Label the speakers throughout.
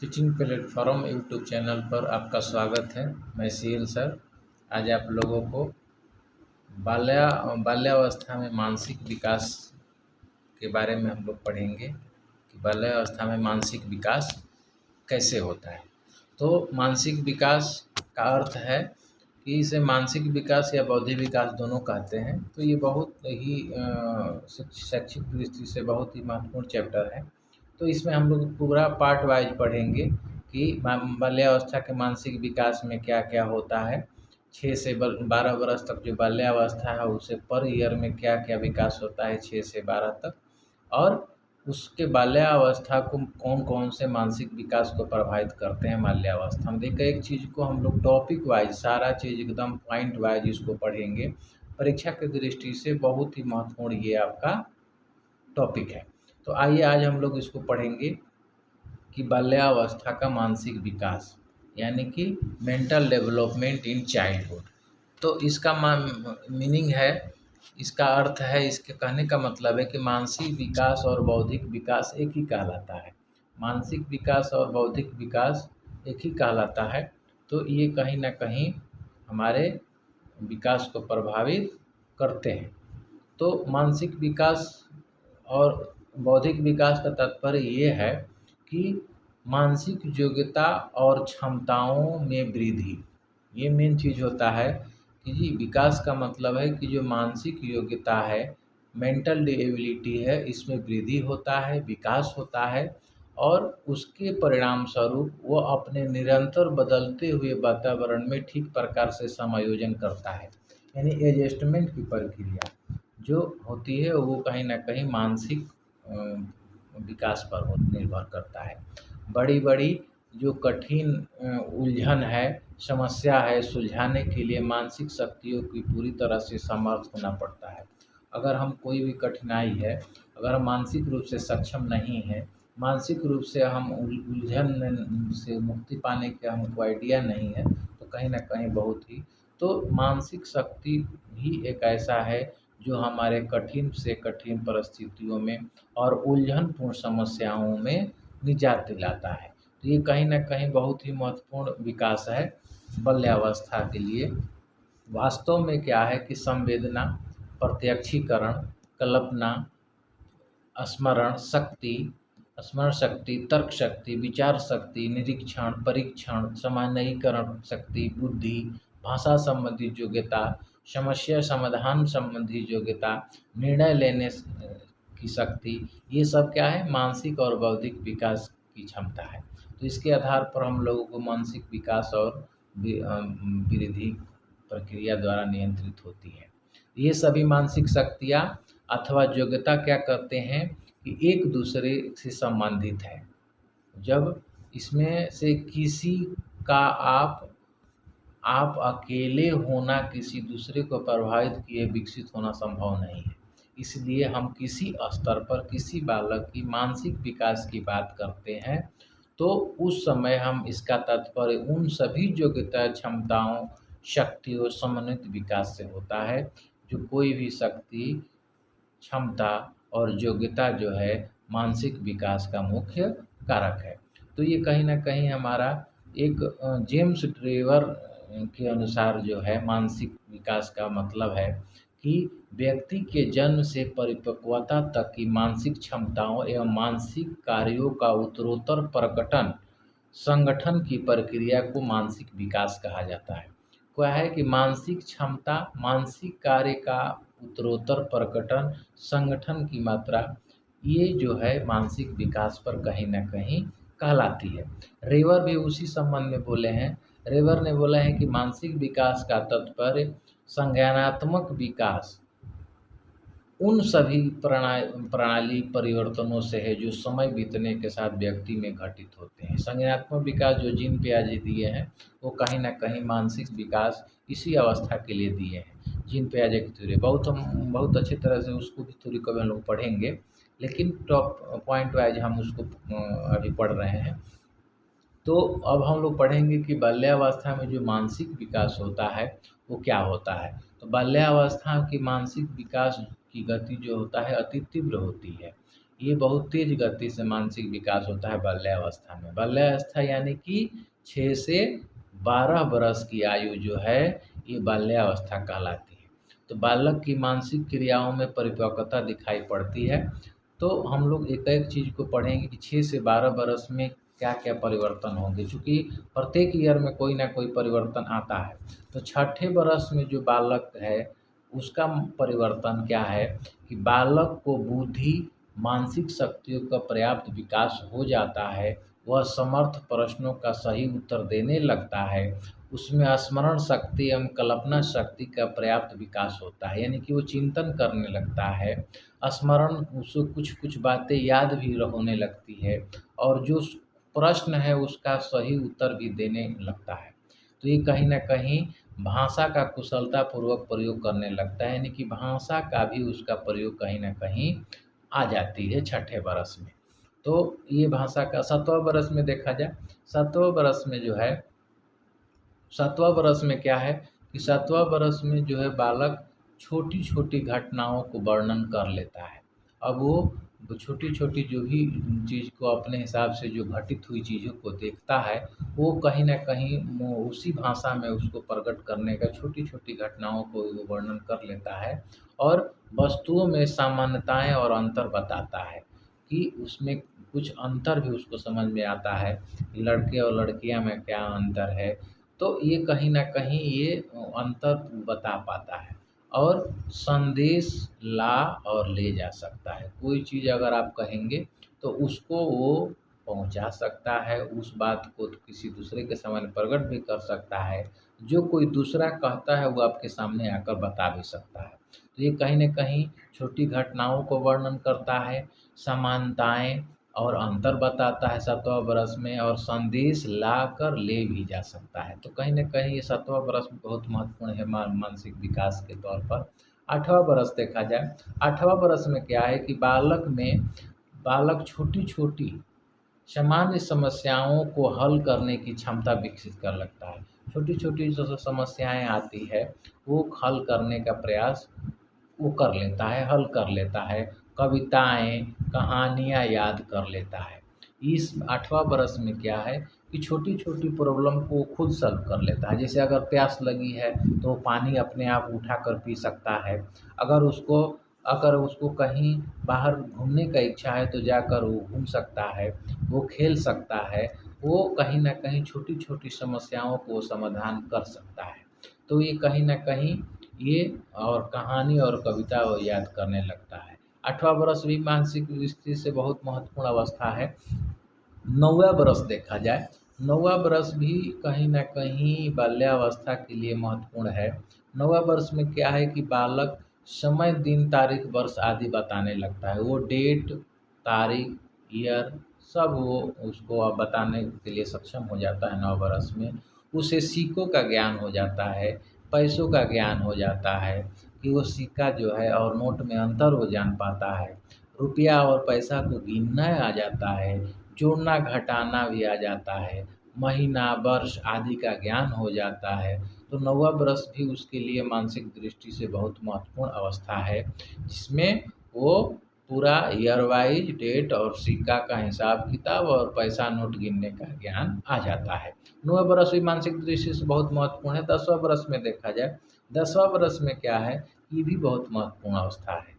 Speaker 1: Teaching platform YouTube channel पर आपका स्वागत है। मैं सीएल सर। आज आप लोगों को बाल्यावस्था में मानसिक विकास के बारे में हम लोग पढ़ेंगे कि बाल्यावस्था में मानसिक विकास कैसे होता है। तो मानसिक विकास का अर्थ है कि इसे मानसिक विकास या बौद्धिक विकास दोनों कहते हैं। तो ये बहुत ही शैक्षिक दृष्टि से बहुत ही महत्वपूर्ण चैप्टर है। तो इसमें हम लोग पूरा पार्ट वाइज पढ़ेंगे कि बाल्यावस्था के मानसिक विकास में क्या क्या होता है। 6 से 12 वर्ष तक जो बाल्यावस्था है उसे पर ईयर में क्या क्या विकास होता है 6 से 12 तक, और उसके बाल्यावस्था को कौन कौन से मानसिक विकास को प्रभावित करते हैं बाल्यावस्था में। देखिए, एक चीज़ को हम लोग टॉपिक वाइज सारा चीज़ एकदम पॉइंट वाइज इसको पढ़ेंगे। परीक्षा की दृष्टि से बहुत ही महत्वपूर्ण ये आपका टॉपिक है। तो आइए आज हम लोग इसको पढ़ेंगे कि बाल्यावस्था का मानसिक विकास यानी कि मेंटल डेवलपमेंट इन चाइल्डहुड। तो इसका मीनिंग है, इसका अर्थ है, इसके कहने का मतलब है कि मानसिक विकास और बौद्धिक विकास एक ही कहलाता है। मानसिक विकास और बौद्धिक विकास एक ही कहलाता है। तो ये कहीं ना कहीं हमारे विकास को प्रभावित करते हैं। तो मानसिक विकास और बौद्धिक विकास का तात्पर्य ये है कि मानसिक योग्यता और क्षमताओं में वृद्धि। ये मेन चीज़ होता है कि जी विकास का मतलब है कि जो मानसिक योग्यता है, मेंटल एबिलिटी है, इसमें वृद्धि होता है, विकास होता है, और उसके परिणाम स्वरूप वो अपने निरंतर बदलते हुए वातावरण में ठीक प्रकार से समायोजन करता है। यानी एडजस्टमेंट की प्रक्रिया जो होती है वो कहीं ना कहीं मानसिक विकास पर निर्भर करता है। बड़ी बड़ी जो कठिन उलझन है, समस्या है, सुलझाने के लिए मानसिक शक्तियों की पूरी तरह से समर्थ होना पड़ता है। अगर हम कोई भी कठिनाई है, अगर हम मानसिक रूप से सक्षम नहीं है, मानसिक रूप से हम उलझन से मुक्ति पाने के हमको आइडिया नहीं है, तो कहीं ना कहीं बहुत ही तो मानसिक शक्ति भी एक ऐसा है जो हमारे कठिन से कठिन परिस्थितियों में और उलझनपूर्ण समस्याओं में निजात दिलाता है। तो ये कहीं न कहीं बहुत ही महत्वपूर्ण विकास है बाल्यावस्था के लिए। वास्तव में क्या है कि संवेदना, प्रत्यक्षीकरण, कल्पना, स्मरण शक्ति, तर्क शक्ति, विचार शक्ति, निरीक्षण, परीक्षण, सामान्यीकरण शक्ति, बुद्धि, भाषा संबंधी योग्यता, समस्या समाधान संबंधी योग्यता, निर्णय लेने की शक्ति, ये सब क्या है, मानसिक और बौद्धिक विकास की क्षमता है। तो इसके आधार पर हम लोगों को मानसिक विकास और वृद्धि प्रक्रिया द्वारा नियंत्रित होती है। ये सभी मानसिक शक्तियाँ अथवा योग्यता क्या करते हैं कि एक दूसरे से संबंधित है। जब इसमें से किसी का आप अकेले होना किसी दूसरे को प्रभावित किए विकसित होना संभव नहीं है। इसलिए हम किसी स्तर पर किसी बालक की मानसिक विकास की बात करते हैं तो उस समय हम इसका तात्पर्य उन सभी योग्यता, क्षमताओं, शक्तियों समन्वित विकास से होता है। जो कोई भी शक्ति, क्षमता और योग्यता जो है मानसिक विकास का मुख्य कारक है। तो ये कहीं न कहीं हमारा एक जेम्स ट्रेवर के अनुसार जो है मानसिक विकास का मतलब है कि व्यक्ति के जन्म से परिपक्वता तक की मानसिक क्षमताओं एवं मानसिक कार्यों का उत्तरोत्तर प्रकटन, संगठन की प्रक्रिया को मानसिक विकास कहा जाता है। क्या है कि मानसिक क्षमता, मानसिक कार्य का उत्तरोत्तर प्रकटन, संगठन की मात्रा, ये जो है मानसिक विकास पर कहीं न कहीं कहलाती है। रेवर भी उसी संबंध में बोले हैं। रेवर ने बोला है कि मानसिक विकास का तात्पर्य संज्ञानात्मक विकास उन सभी प्रणाली परिवर्तनों से है जो समय बीतने के साथ व्यक्ति में घटित होते हैं। संज्ञानात्मक विकास जो जीन पियाजे दिए हैं वो कहीं न कहीं मानसिक विकास इसी अवस्था के लिए दिए हैं। जीन पियाजे की थ्योरी बहुत अच्छी तरह से उसको भी थ्योरी को हम लोग पढ़ेंगे, लेकिन टॉप पॉइंट वाइज हम उसको अभी पढ़ रहे हैं। तो अब हम लोग पढ़ेंगे कि बाल्यावस्था में जो मानसिक विकास होता है वो क्या होता है। तो बाल्यावस्था की मानसिक विकास की गति जो होता है अति तीव्र होती है। ये बहुत तेज गति से मानसिक विकास होता है बाल्यावस्था में। बाल्यावस्था यानी कि 6 से 12 बरस की आयु जो है, ये बाल्यावस्था कहलाती है। तो बालक की मानसिक क्रियाओं में परिपक्वता दिखाई पड़ती है। तो हम लोग एक-एक चीज़ को पढ़ेंगे कि 6 से 12 बरस में क्या-क्या परिवर्तन होंगे, चूँकि प्रत्येक ईयर में कोई ना कोई परिवर्तन आता है। तो छठे बरस में जो बालक है, उसका परिवर्तन क्या है कि बालक को बुद्धि, मानसिक शक्तियों का पर्याप्त विकास हो जाता है, वह समर्थ प्रश्नों का सही उत्तर देने लगता है, उसमें स्मरण शक्ति एवं कल्पना शक्ति का पर्याप्त विकास होता है, यानी कि वो चिंतन करने लगता है, स्मरण उसको कुछ-कुछ बातें याद भी होने लगती है और जो प्रश्न है उसका सही उत्तर भी देने लगता है। तो ये कहीं न कहीं भाषा का कुशलतापूर्वक प्रयोग करने लगता है, यानी कि भाषा का भी उसका प्रयोग कहीं न कहीं आ जाती है छठे बरस में। तो ये भाषा का 7वाँ बरस में देखा जाए, 7वाँ बरस में जो है, 7वाँ बरस में क्या है कि 7वाँ बरस में जो है बालक छोटी-छोटी घटनाओं को वर्णन कर लेता है। अब वो छोटी-छोटी जो भी चीज़ को अपने हिसाब से जो घटित हुई चीज़ों को देखता है, वो कहीं न कहीं वो उसी भाषा में उसको प्रकट करने का, छोटी-छोटी घटनाओं को वो वर्णन कर लेता है और वस्तुओं में सामान्यताएँ और अंतर बताता है कि उसमें कुछ अंतर भी उसको समझ में आता है, लड़के और लड़कियाँ में क्या अंतर है। तो ये कहीं न कहीं ये अंतर बता पाता है और संदेश ला और ले जा सकता है। कोई चीज़ अगर आप कहेंगे तो उसको वो पहुँचा सकता है, उस बात को किसी दूसरे के सामने प्रकट भी कर सकता है। जो कोई दूसरा कहता है वो आपके सामने आकर बता भी सकता है। तो ये कहीं न कहीं छोटी घटनाओं को वर्णन करता है, समानताएँ और अंतर बताता है 7वाँ बरस में और संदेश लाकर ले भी जा सकता है। तो कहीं न कहीं ये 7वाँ बरस बहुत महत्वपूर्ण है मानसिक विकास के तौर पर। 8वाँ बरस देखा जाए, 8वाँ बरस में क्या है कि बालक छोटी-छोटी सामान्य समस्याओं को हल करने की क्षमता विकसित कर लगता है। छोटी-छोटी जो समस्याएँ आती है, वो हल करने का प्रयास वो कर लेता है, हल कर लेता है, कविताएँ, कहानियाँ याद कर लेता है। इस 8वाँ बरस में क्या है कि छोटी-छोटी प्रॉब्लम को वो खुद सॉल्व कर लेता है। जैसे अगर प्यास लगी है, तो वो पानी अपने आप उठाकर पी सकता है। अगर उसको अगर उसको कहीं बाहर घूमने का इच्छा है, तो जाकर वो घूम सकता है, वो खेल सकता है, वो कहीं न कहीं छोटी-छोटी समस्याओं को समाधान कर सकता है। तो ये कहीं न कहीं ये और कहानी और कविता वो याद करने लगता है। 8वाँ बरस भी मानसिक दृष्टि से बहुत महत्वपूर्ण अवस्था है। 9वाँ बरस देखा जाए, 9वाँ बरस भी कहीं न कहीं बाल्यावस्था के लिए महत्वपूर्ण है। 9वाँ बरस में क्या है कि बालक समय, दिन, तारीख, वर्ष आदि बताने लगता है। वो डेट, तारीख, ईयर सब वो उसको अब बताने के लिए सक्षम हो जाता है 9 बरस में। उसे सिक्कों का ज्ञान हो जाता है, पैसों का ज्ञान हो जाता है कि वो सिक्का जो है और नोट में अंतर वो जान पाता है। रुपया और पैसा को गिनना आ जाता है, जोड़ना-घटाना भी आ जाता है, महीना, वर्ष आदि का ज्ञान हो जाता है। तो 9वाँ बरस भी उसके लिए मानसिक दृष्टि से बहुत महत्वपूर्ण अवस्था है, जिसमें वो पूरा ईयर वाइज़ डेट और सिक्का का हिसाब-किताब और पैसा नोट गिनने का ज्ञान आ जाता है। 9वाँ बरस भी मानसिक दृष्टि से बहुत महत्वपूर्ण है। 10वाँ बरस में देखा जाए, 10वाँ बरस में क्या है, ये भी बहुत महत्वपूर्ण अवस्था है।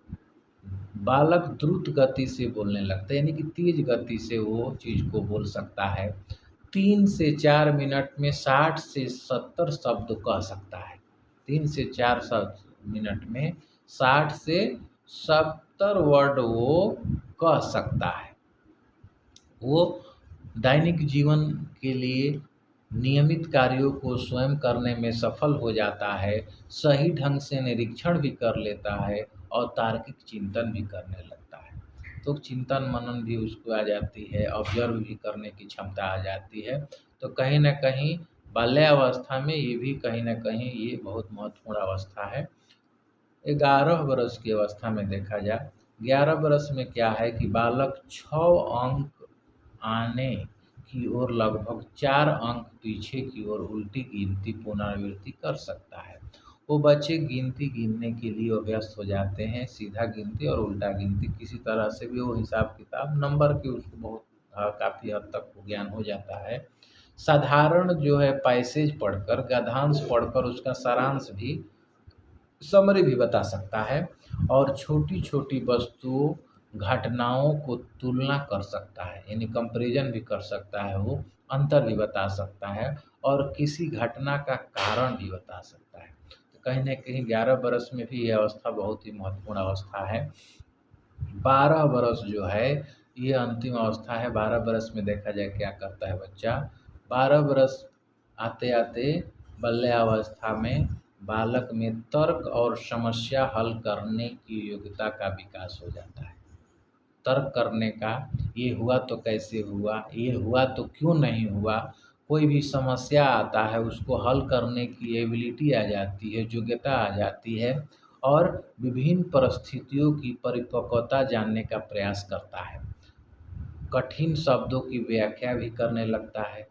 Speaker 1: बालक द्रुत गति से बोलने लगता है, यानी कि तेज गति से वो चीज़ को बोल सकता है। 3 से 4 मिनट में 60 से 70 शब्द कह सकता है। 3 से 4 मिनट में 60 से 70 वर्ड वो कह सकता है। वो दैनिक जीवन के लिए नियमित कार्यों को स्वयं करने में सफल हो जाता है, सही ढंग से निरीक्षण भी कर लेता है और तार्किक चिंतन भी करने लगता है। तो चिंतन-मनन भी उसको आ जाती है, ऑब्ज़र्व भी करने की क्षमता आ जाती है। तो कहीं न कहीं बाल्यावस्था में ये भी कहीं न कहीं ये बहुत महत्वपूर्ण अवस्था है। 11 बरस की अवस्था में देखा जाए, 11 बरस में क्या है कि बालक 6 अंक आने की ओर लगभग 4 अंक पीछे की ओर उल्टी गिनती पुनरावृत्ति कर सकता है। वो बच्चे गिनती गिनने के लिए वो व्यस्त हो जाते हैं, सीधा गिनती और उल्टा गिनती, किसी तरह से भी वो हिसाब किताब नंबर की उसको बहुत काफ़ी हद तक वो ज्ञान हो जाता है। साधारण जो है पैसेज पढ़कर, गद्यांश पढ़कर उसका सारांश भी, समरी भी बता सकता है, और छोटी-छोटी वस्तुओं, घटनाओं को तुलना कर सकता है, यानी कंपैरिज़न भी कर सकता है वो, अंतर भी बता सकता है और किसी घटना का कारण भी बता सकता है। तो कहीं न कहीं 11 बरस में भी ये अवस्था बहुत ही महत्वपूर्ण अवस्था है। 12 बरस जो है ये अंतिम अवस्था है। 12 बरस में देखा जाए क्या करता है बच्चा, 12 बरस आते-आते बाल्यावस्था में बालक में तर्क और समस्या हल करने की योग्यता का विकास हो जाता है। तर्क करने का, ये हुआ तो कैसे हुआ, ये हुआ तो क्यों नहीं हुआ, कोई भी समस्या आता है उसको हल करने की एबिलिटी आ जाती है, योग्यता आ जाती है, और विभिन्न परिस्थितियों की परिपक्वता जानने का प्रयास करता है। कठिन शब्दों की व्याख्या भी करने लगता है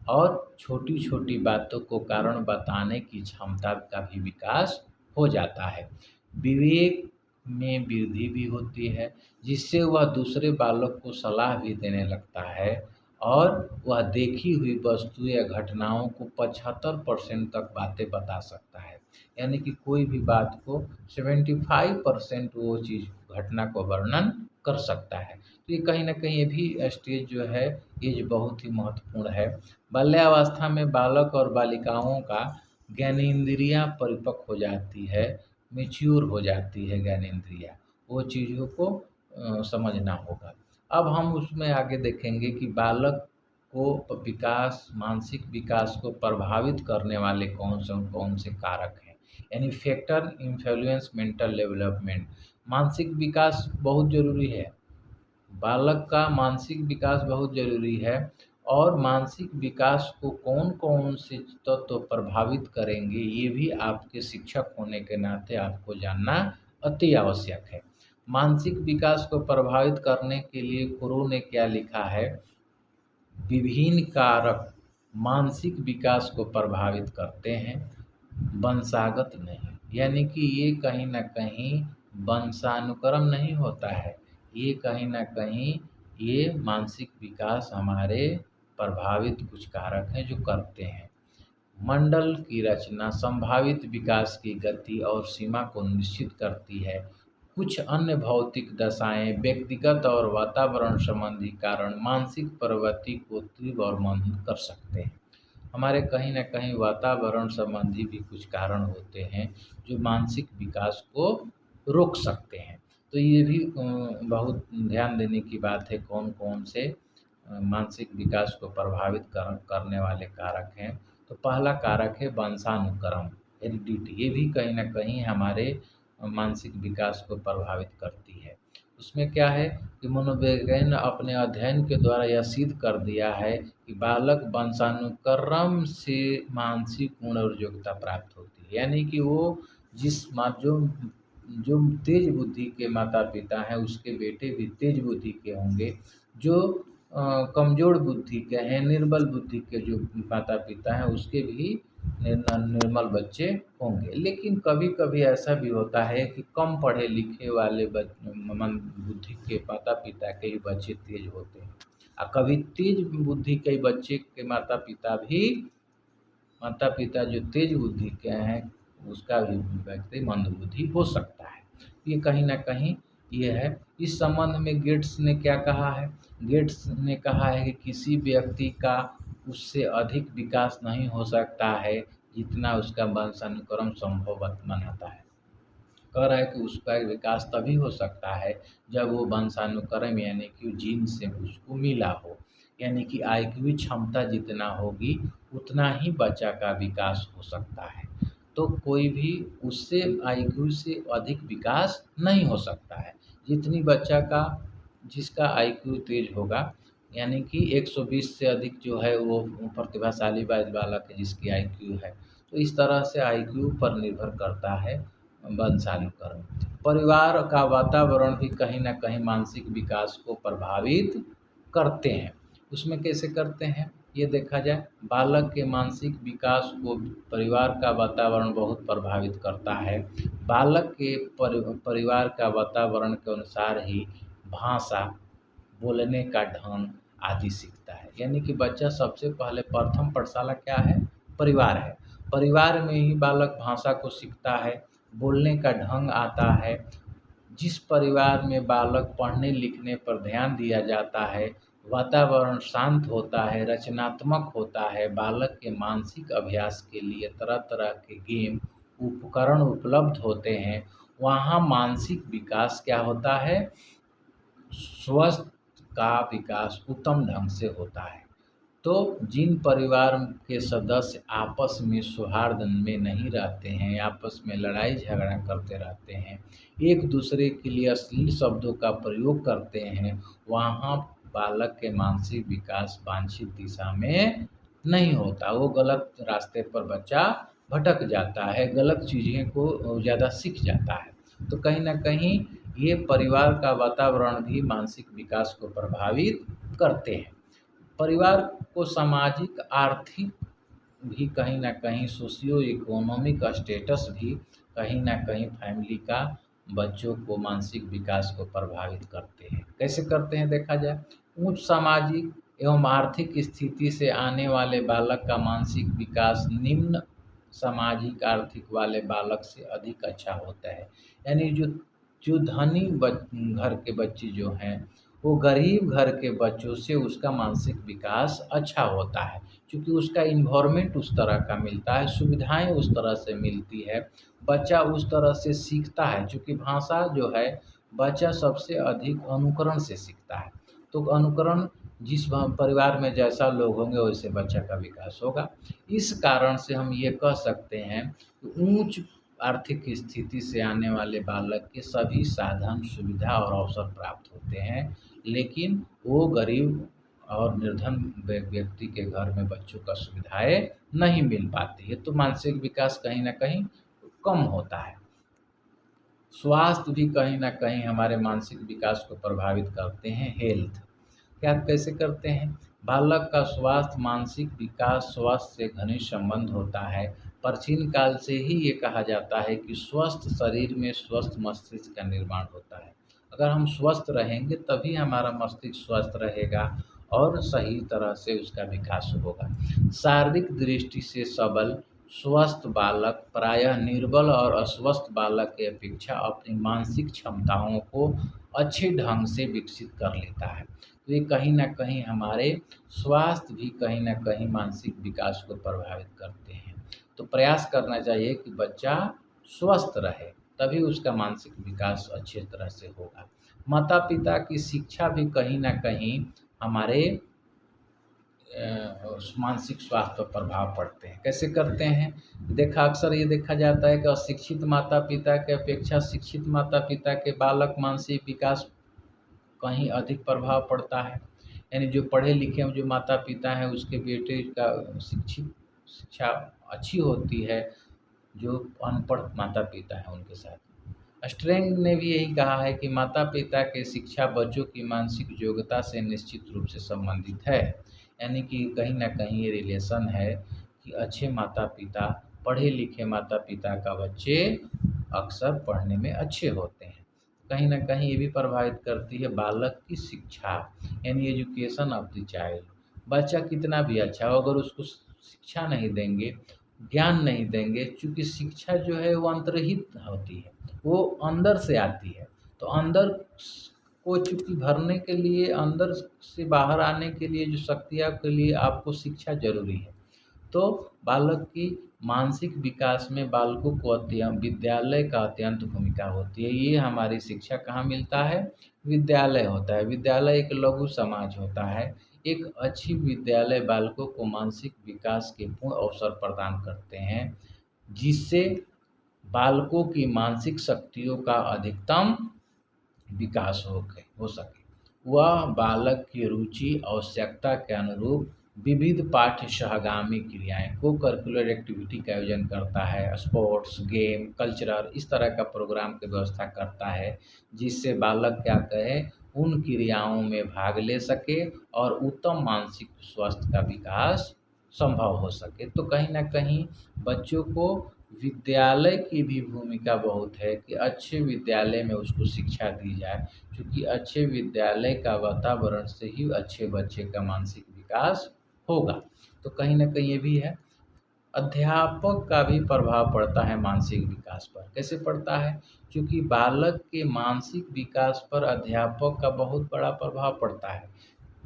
Speaker 1: और छोटी-छोटी बातों को कारण बताने की क्षमता का भी विकास हो जाता है। विवेक में वृद्धि भी होती है, जिससे वह दूसरे बालक को सलाह भी देने लगता है और वह देखी हुई वस्तु या घटनाओं को 75% तक बातें बता सकता है। यानी कि कोई भी बात को 75% वो चीज़, घटना को वर्णन कर सकता है। तो ये कहीं न कहीं ये भी स्टेज जो है, एज बहुत ही महत्वपूर्ण है। बाल्यावस्था में बालक और बालिकाओं का ज्ञानेंद्रियाँ परिपक्व हो जाती है, मैच्योर हो जाती है ज्ञानेंद्रियाँ, वो चीज़ों को समझना होगा। अब हम उसमें आगे देखेंगे कि बालक को विकास, मानसिक विकास को प्रभावित करने वाले कौन से कारक हैं, यानी फैक्टर इन्फ्लुएंस मेंटल डेवलपमेंट। मानसिक विकास बहुत ज़रूरी है, बालक का मानसिक विकास बहुत ज़रूरी है, और मानसिक विकास को कौन-कौन से तत्व प्रभावित करेंगे, ये भी आपके शिक्षक होने के नाते आपको जानना अति आवश्यक है। मानसिक विकास को प्रभावित करने के लिए क्रो ने क्या लिखा है, विभिन्न कारक मानसिक विकास को प्रभावित करते हैं, वंशागत नहीं। यानी कि ये कहीं न कहीं वंशानुक्रम नहीं होता है, ये कहीं न कहीं ये मानसिक विकास हमारे प्रभावित कुछ कारक हैं जो करते हैं। मंडल की रचना संभावित विकास की गति और सीमा को निश्चित करती है। कुछ अन्य भौतिक दशाएं, व्यक्तिगत और वातावरण संबंधी कारण मानसिक प्रवृत्ति को तीव्र और मंद कर सकते हैं। हमारे कहीं न कहीं वातावरण संबंधी भी कुछ कारण होते हैं जो मानसिक विकास को रोक सकते हैं। तो ये भी बहुत ध्यान देने की बात है, कौन-कौन से मानसिक विकास को प्रभावित करने वाले कारक हैं। तो पहला कारक है वंशानुक्रम, हेरिडिटी। ये भी कहीं न कहीं हमारे मानसिक विकास को प्रभावित करती है। उसमें क्या है कि मनोवैज्ञानिक ने अपने अध्ययन के द्वारा यह सिद्ध कर दिया है कि बालक वंशानुक्रम से मानसिक गुण और योग्यता प्राप्त होती है। यानी कि वो जो तेज बुद्धि के माता-पिता हैं, उसके बेटे भी तेज बुद्धि के होंगे। जो कमज़ोर बुद्धि के हैं, निर्बल बुद्धि के जो माता-पिता हैं, उसके भी निर्मल बच्चे होंगे। लेकिन कभी-कभी ऐसा भी होता है कि कम पढ़े लिखे वाले बुद्धि के माता-पिता के ही बच्चे तेज होते हैं, और कभी तेज बुद्धि के बच्चे के माता-पिता जो तेज बुद्धि के हैं, उसका भी व्यक्ति मंदबुद्धि हो सकता है। ये कहीं न कहीं ये है। इस संबंध में गेट्स ने क्या कहा है? गेट्स ने कहा है कि किसी व्यक्ति का उससे अधिक विकास नहीं हो सकता है, जितना उसका वंशानुक्रम संभव बनाता है। कह रहा है कि उसका विकास तभी हो सकता है जब वो वंशानुक्रम, यानी कि जीन से उसको मिला हो। यानी कि आईक्यू क्षमता जितना होगी, उतना ही बच्चा का विकास हो सकता है। तो कोई भी उससे आईक्यू से अधिक विकास नहीं हो सकता है। जिसका आईक्यू तेज होगा, यानी कि 120 से अधिक जो है वो प्रतिभाशाली बालक है जिसकी आईक्यू है। तो इस तरह से आईक्यू पर निर्भर करता है वंशानुक्रम। परिवार का वातावरण भी कहीं न कहीं मानसिक विकास को प्रभावित करते हैं। उसमें कैसे करते हैं ये देखा जाए। बालक के मानसिक विकास को परिवार का वातावरण बहुत प्रभावित करता है। बालक के परिवार का वातावरण के अनुसार ही भाषा, बोलने का ढंग आदि सीखता है। यानी कि बच्चा सबसे पहले प्रथम पाठशाला क्या है? परिवार है। परिवार में ही बालक भाषा को सीखता है, बोलने का ढंग आता है। जिस परिवार में बालक पढ़ने लिखने पर ध्यान दिया जाता है, वातावरण शांत होता है, रचनात्मक होता है, बालक के मानसिक अभ्यास के लिए तरह तरह के गेम उपकरण उपलब्ध होते हैं, वहाँ मानसिक विकास क्या होता है? स्वस्थ का विकास उत्तम ढंग से होता है। तो जिन परिवार के सदस्य आपस में सौहार्द में नहीं रहते हैं, आपस में लड़ाई झगड़ा करते रहते हैं, एक दूसरे के लिए अश्लील शब्दों का प्रयोग करते हैं, वहाँ बालक के मानसिक विकास वांछित दिशा में नहीं होता। वो गलत रास्ते पर बच्चा भटक जाता है, गलत चीज़ें को ज़्यादा सीख जाता है। तो कहीं न कहीं ये परिवार का वातावरण भी मानसिक विकास को प्रभावित करते हैं। परिवार को सामाजिक, आर्थिक भी कहीं न कहीं सोशियो इकोनॉमिक स्टेटस भी कहीं न कहीं फैमिली का बच्चों को मानसिक विकास को प्रभावित करते हैं। कैसे करते हैं देखा जाए। उच्च सामाजिक एवं आर्थिक स्थिति से आने वाले बालक का मानसिक विकास निम्न सामाजिक आर्थिक वाले बालक से अधिक अच्छा होता है। यानी जो जो धनी घर के बच्चे जो हैं, वो गरीब घर के बच्चों से उसका मानसिक विकास अच्छा होता है, क्योंकि उसका इन्वायरमेंट उस तरह का मिलता है, सुविधाएं उस तरह से मिलती है, बच्चा उस तरह से सीखता है। क्योंकि भाषा जो है, बच्चा सबसे अधिक अनुकरण से सीखता है। तो अनुकरण, जिस परिवार में जैसा लोग होंगे वैसे बच्चा का विकास होगा। इस कारण से हम ये कह सकते हैं कि उच्च आर्थिक स्थिति से आने वाले बालक के सभी साधन, सुविधा और अवसर प्राप्त होते हैं, लेकिन वो गरीब और निर्धन व्यक्ति के घर में बच्चों का सुविधाएं नहीं मिल पाती है, तो मानसिक विकास कहीं न कहीं कम होता है। स्वास्थ्य भी कहीं न कहीं हमारे मानसिक विकास को प्रभावित करते हैं। हेल्थ क्या कैसे करते हैं? बालक का स्वास्थ्य मानसिक विकास स्वास्थ्य से घनिष्ठ संबंध होता है। प्राचीन काल से ही ये कहा जाता है कि स्वस्थ शरीर में स्वस्थ मस्तिष्क का निर्माण होता है। अगर हम स्वस्थ रहेंगे तभी हमारा मस्तिष्क स्वस्थ रहेगा और सही तरह से उसका विकास होगा। शारीरिक दृष्टि से सबल स्वस्थ बालक प्रायः निर्बल और अस्वस्थ बालक की अपेक्षा अपनी मानसिक क्षमताओं को अच्छे ढंग से विकसित कर लेता है। तो ये कहीं न कहीं हमारे स्वास्थ्य भी कहीं न कहीं मानसिक विकास को प्रभावित करते हैं। तो प्रयास करना चाहिए कि बच्चा स्वस्थ रहे, तभी उसका मानसिक विकास अच्छी तरह से होगा। माता-पिता की शिक्षा भी कहीं न कहीं हमारे मानसिक स्वास्थ्य पर प्रभाव पड़ते हैं। कैसे करते हैं? अक्सर ये देखा जाता है कि अशिक्षित माता-पिता की अपेक्षा शिक्षित माता-पिता के बालक मानसिक विकास कहीं अधिक प्रभाव पड़ता है। यानी जो पढ़े लिखे जो माता पिता हैं उसके बेटे का शिक्षा अच्छी होती है, जो अनपढ़ माता पिता हैं उनके साथ। स्ट्रेंग ने भी यही कहा है कि माता पिता की शिक्षा बच्चों की मानसिक योग्यता से निश्चित रूप से संबंधित है। यानी कि कहीं न कहीं ये रिलेशन है कि अच्छे माता पिता, पढ़े लिखे माता पिता का बच्चे अक्सर पढ़ने में अच्छे होते हैं। कहीं न कहीं ये भी प्रभावित करती है बालक की शिक्षा, यानी एजुकेशन ऑफ द चाइल्ड। बच्चा कितना भी अच्छा हो, अगर उसको शिक्षा नहीं देंगे, ज्ञान नहीं देंगे, चूँकि शिक्षा जो है वो अंतर्निहित होती है, वो अंदर से आती है। तो अंदर को चूँकि भरने के लिए, अंदर से बाहर आने के लिए, जो शक्तियाँ के लिए आपको शिक्षा ज़रूरी है। तो बालक की मानसिक विकास में बालकों को विद्यालय का अत्यंत भूमिका होती है। ये हमारी शिक्षा कहाँ मिलता है? विद्यालय होता है। विद्यालय एक लघु समाज होता है। एक अच्छी विद्यालय बालकों को मानसिक विकास के पूर्ण अवसर प्रदान करते हैं, जिससे बालकों की मानसिक शक्तियों का अधिकतम विकास हो सके। वह बालक की रुचि आवश्यकता के अनुरूप विविध पाठ्य सहगामी क्रियाएं, को करिकुलर एक्टिविटी का आयोजन करता है, स्पोर्ट्स, गेम, कल्चरल इस तरह का प्रोग्राम की व्यवस्था करता है, जिससे बालक क्या कहे उन क्रियाओं में भाग ले सके और उत्तम मानसिक स्वास्थ्य का विकास संभव हो सके। तो कहीं न कहीं बच्चों को विद्यालय की भी भूमिका बहुत है कि अच्छे विद्यालय में उसको शिक्षा दी जाए, क्योंकि अच्छे विद्यालय का वातावरण से ही अच्छे बच्चे का मानसिक विकास होगा। तो कहीं न कहीं ये भी है। अध्यापक का भी प्रभाव पड़ता है मानसिक विकास पर। कैसे पड़ता है? क्योंकि बालक के मानसिक विकास पर अध्यापक का बहुत बड़ा प्रभाव पड़ता है।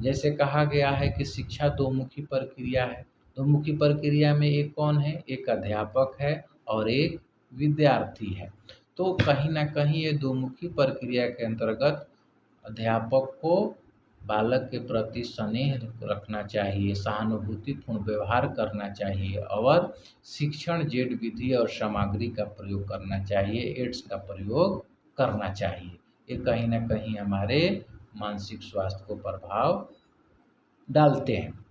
Speaker 1: जैसे कहा गया है कि शिक्षा दोमुखी प्रक्रिया है। दोमुखी प्रक्रिया में एक कौन है? एक अध्यापक है और एक विद्यार्थी है। तो कहीं न कहीं ये दोमुखी प्रक्रिया के अंतर्गत अध्यापक को बालक के प्रति स्नेह रखना चाहिए, सहानुभूतिपूर्ण व्यवहार करना चाहिए और शिक्षण जेड विधि और सामग्री का प्रयोग करना चाहिए, एड्स का प्रयोग करना चाहिए। ये कहीं न कहीं हमारे मानसिक स्वास्थ्य को प्रभाव डालते हैं।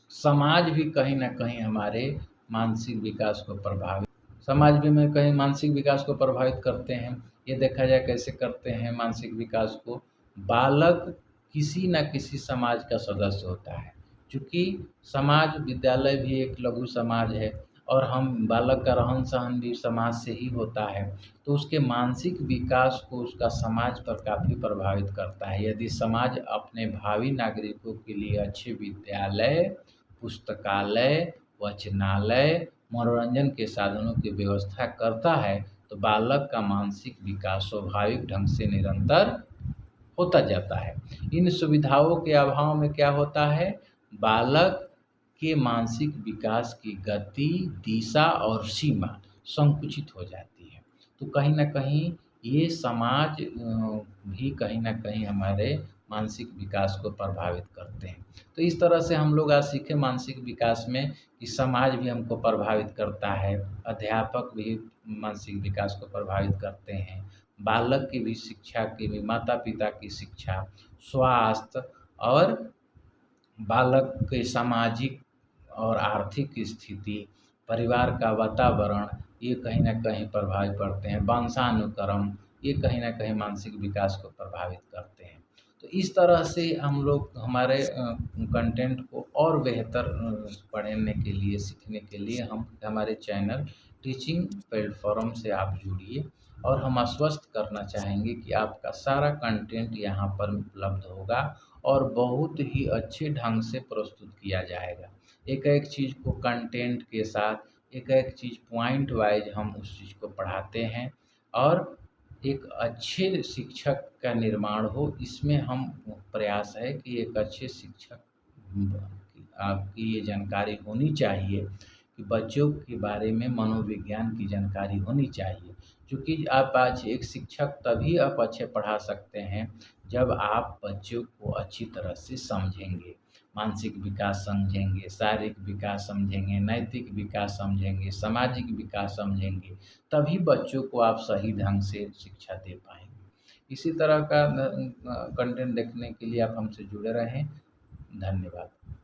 Speaker 1: समाज भी कहीं न कहीं हमारे मानसिक विकास को प्रभावित समाज भी में कहीं मानसिक विकास को प्रभावित करते हैं। ये देखा जाए कैसे करते हैं मानसिक विकास को, बालक किसी न किसी समाज का सदस्य होता है। चूँकि समाज विद्यालय भी एक लघु समाज है और हम बालक का रहन-सहन भी समाज से ही होता है, तो उसके मानसिक विकास को उसका समाज पर काफ़ी प्रभावित करता है। यदि समाज अपने भावी नागरिकों के लिए अच्छे विद्यालय, पुस्तकालय, वाचनालय, मनोरंजन के साधनों की व्यवस्था करता है, तो बालक का मानसिक विकास स्वाभाविक ढंग से निरंतर होता जाता है। इन सुविधाओं के अभाव में क्या होता है? बालक के मानसिक विकास की गति, दिशा और सीमा संकुचित हो जाती है। तो कहीं न कहीं ये समाज भी कहीं न कहीं हमारे मानसिक विकास को प्रभावित करते हैं। तो इस तरह से हम लोग आज सीखे मानसिक विकास में कि समाज भी हमको प्रभावित करता है, अध्यापक भी मानसिक विकास को प्रभावित करते हैं, बालक की भी शिक्षा की भी, माता-पिता की शिक्षा, स्वास्थ्य और बालक के सामाजिक और आर्थिक स्थिति, परिवार का वातावरण, ये कहीं न कहीं प्रभावित पड़ते हैं। वंशानुक्रम, ये कहीं न कहीं मानसिक विकास को प्रभावित करते हैं। तो इस तरह से हम लोग हमारे कंटेंट को और बेहतर पढ़ने के लिए, सीखने के लिए हम हमारे चैनल टीचिंग प्लेटफ़ॉर्म से आप जुड़िए और हम आश्वस्त करना चाहेंगे कि आपका सारा कंटेंट यहाँ पर उपलब्ध होगा और बहुत ही अच्छे ढंग से प्रस्तुत किया जाएगा। एक-एक चीज़ को कंटेंट के साथ, एक-एक चीज़ पॉइंट वाइज़ हम उस चीज़ को पढ़ाते हैं और एक अच्छे शिक्षक का निर्माण हो, इसमें हम प्रयास है कि एक अच्छे शिक्षक आपकी ये जानकारी होनी चाहिए कि बच्चों के बारे में मनोविज्ञान की जानकारी होनी चाहिए। क्योंकि आप आज एक शिक्षक तभी आप अच्छे पढ़ा सकते हैं, जब आप बच्चों को अच्छी तरह से समझेंगे, मानसिक विकास समझेंगे, शारीरिक विकास समझेंगे, नैतिक विकास समझेंगे, सामाजिक विकास समझेंगे, तभी बच्चों को आप सही ढंग से शिक्षा दे पाएँगे। इसी तरह का कंटेंट देखने के लिए आप हमसे जुड़े रहें। धन्यवाद।